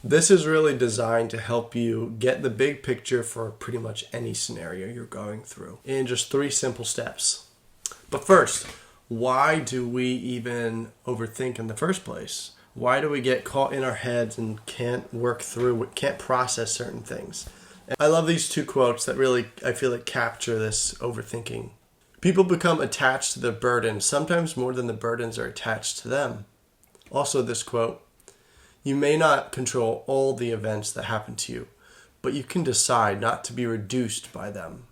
This is really designed to help you get the big picture for pretty much any scenario you're going through in just 3 simple steps. But first, why do we even overthink in the first place? Why do we get caught in our heads and can't work through, can't process certain things? And I love these 2 quotes that really, I feel like, capture this overthinking. People become attached to the burden, sometimes more than the burdens are attached to them. Also, this quote, you may not control all the events that happen to you, but you can decide not to be reduced by them.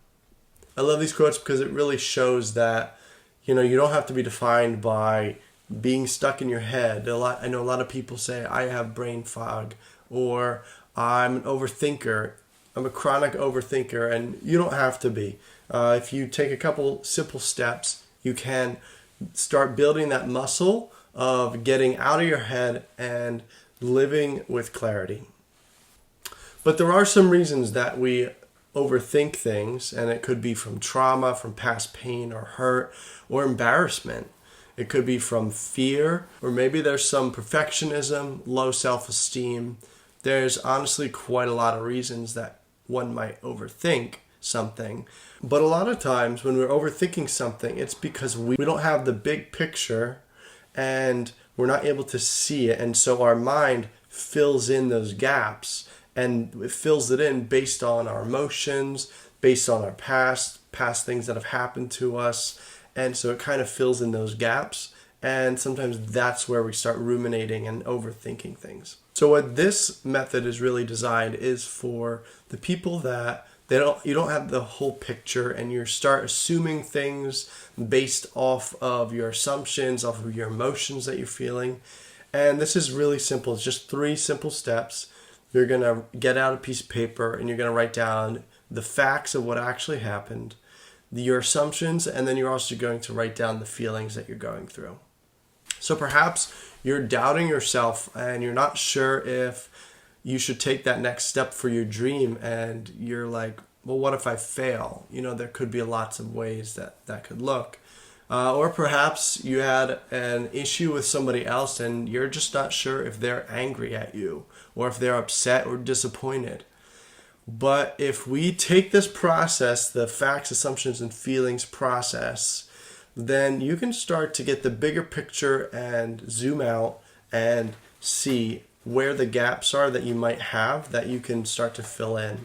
I love these quotes because it really shows that, you don't have to be defined by being stuck in your head. I know a lot of people say, I have brain fog, or I'm an overthinker. I'm a chronic overthinker, and you don't have to be. If you take a couple simple steps, you can start building that muscle of getting out of your head and living with clarity. But there are some reasons that we overthink things, and it could be from trauma, from past pain or hurt, or embarrassment. It could be from fear, or maybe there's some perfectionism, low self-esteem. There's honestly quite a lot of reasons that one might overthink something. But a lot of times when we're overthinking something, it's because we don't have the big picture and we're not able to see it. And so our mind fills in those gaps, and it fills it in based on our emotions, based on our past things that have happened to us. And so it kind of fills in those gaps. And sometimes that's where we start ruminating and overthinking things. So what this method is really designed is for the people that you don't have the whole picture, and you start assuming things based off of your assumptions, off of your emotions that you're feeling. And this is really simple. It's just 3 simple steps. You're going to get out a piece of paper and you're going to write down the facts of what actually happened, your assumptions, and then you're also going to write down the feelings that you're going through. So perhaps you're doubting yourself and you're not sure if you should take that next step for your dream, and you're like, well, what if I fail? There could be lots of ways that could look. Or perhaps you had an issue with somebody else and you're just not sure if they're angry at you or if they're upset or disappointed. But if we take this process, the facts, assumptions, and feelings process, then you can start to get the bigger picture and zoom out and see where the gaps are that you might have that you can start to fill in.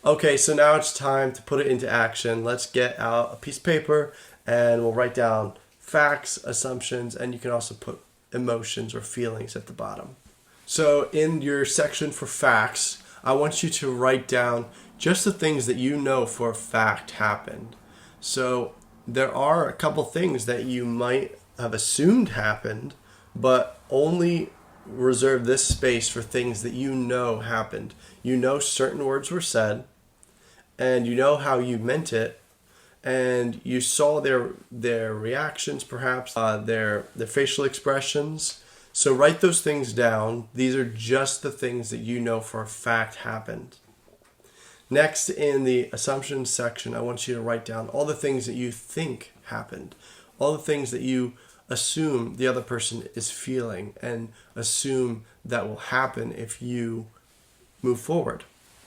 Okay, so now it's time to put it into action. Let's get out a piece of paper and we'll write down facts, assumptions, and you can also put emotions or feelings at the bottom. So in your section for facts, I want you to write down just the things that you know for a fact happened. So there are a couple things that you might have assumed happened, but only reserve this space for things that you know happened. You know certain words were said, and you know how you meant it, and you saw their reactions, perhaps their facial expressions. So write those things down. These are just the things that you know for a fact happened. Next, in the assumptions section, I want you to write down all the things that you think happened, all the things that you assume the other person is feeling and assume that will happen if you move forward.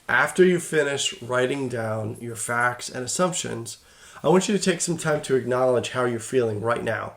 After you finish writing down your facts and assumptions, I want you to take some time to acknowledge how you're feeling right now.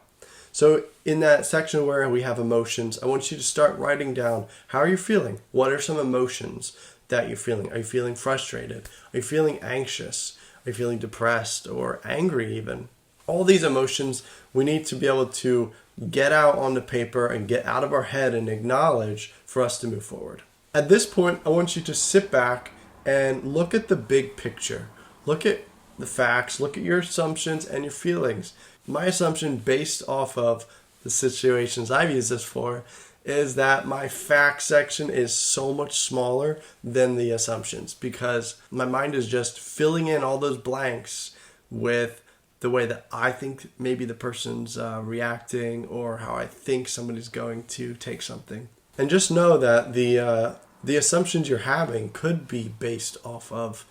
So in that section where we have emotions, I want you to start writing down, how are you feeling? What are some emotions that you're feeling? Are you feeling frustrated? Are you feeling anxious? Are you feeling depressed or angry even? All these emotions we need to be able to get out on the paper and get out of our head and acknowledge for us to move forward. At this point, I want you to sit back and look at the big picture. Look at the facts, look at your assumptions and your feelings. My assumption, based off of the situations I've used this for, is that my fact section is so much smaller than the assumptions, because my mind is just filling in all those blanks with the way that I think maybe the person's reacting, or how I think somebody's going to take something. And just know that the assumptions you're having could be based off of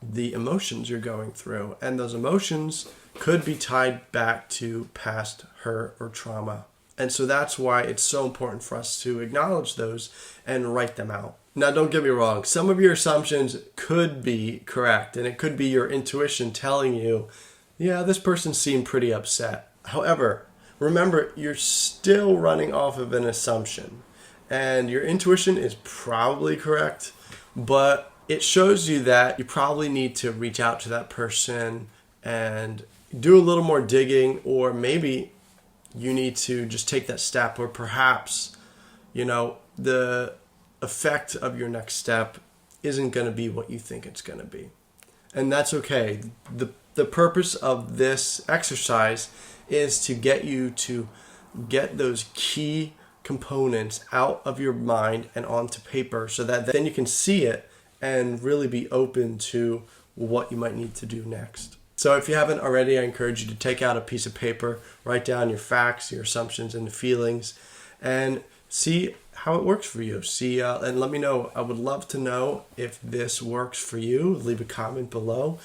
the emotions you're going through, and those emotions could be tied back to past hurt or trauma. And so that's why it's so important for us to acknowledge those and write them out. Now, don't get me wrong. Some of your assumptions could be correct, and it could be your intuition telling you, yeah, this person seemed pretty upset. However, remember, you're still running off of an assumption, and your intuition is probably correct, but it shows you that you probably need to reach out to that person and do a little more digging, or maybe you need to just take that step, or perhaps, the effect of your next step isn't going to be what you think it's going to be. And that's okay. The purpose of this exercise is to get you to get those key components out of your mind and onto paper, so that then you can see it and really be open to what you might need to do next. So if you haven't already, I encourage you to take out a piece of paper, write down your facts, your assumptions, and the feelings, and see how it works for you. And let me know. I would love to know if this works for you. Leave a comment below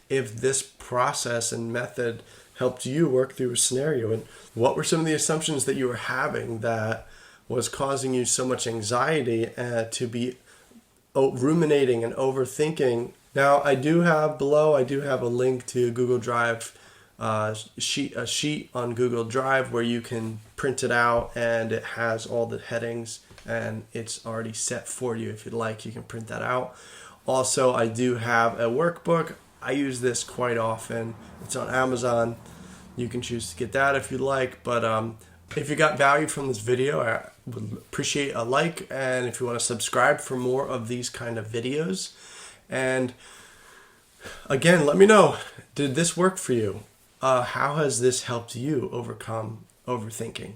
if this process and method helped you work through a scenario, and what were some of the assumptions that you were having that was causing you so much anxiety to be ruminating and overthinking. Now, I do have a link to Google Drive, a sheet on Google Drive where you can print it out, and it has all the headings, and it's already set for you. If you'd like, you can print that out. Also, I do have a workbook. I use this quite often. It's on Amazon. You can choose to get that if you'd like. But if you got value from this video, I would appreciate a like. And if you want to subscribe for more of these kind of videos. And again, let me know, did this work for you? How has this helped you overcome overthinking?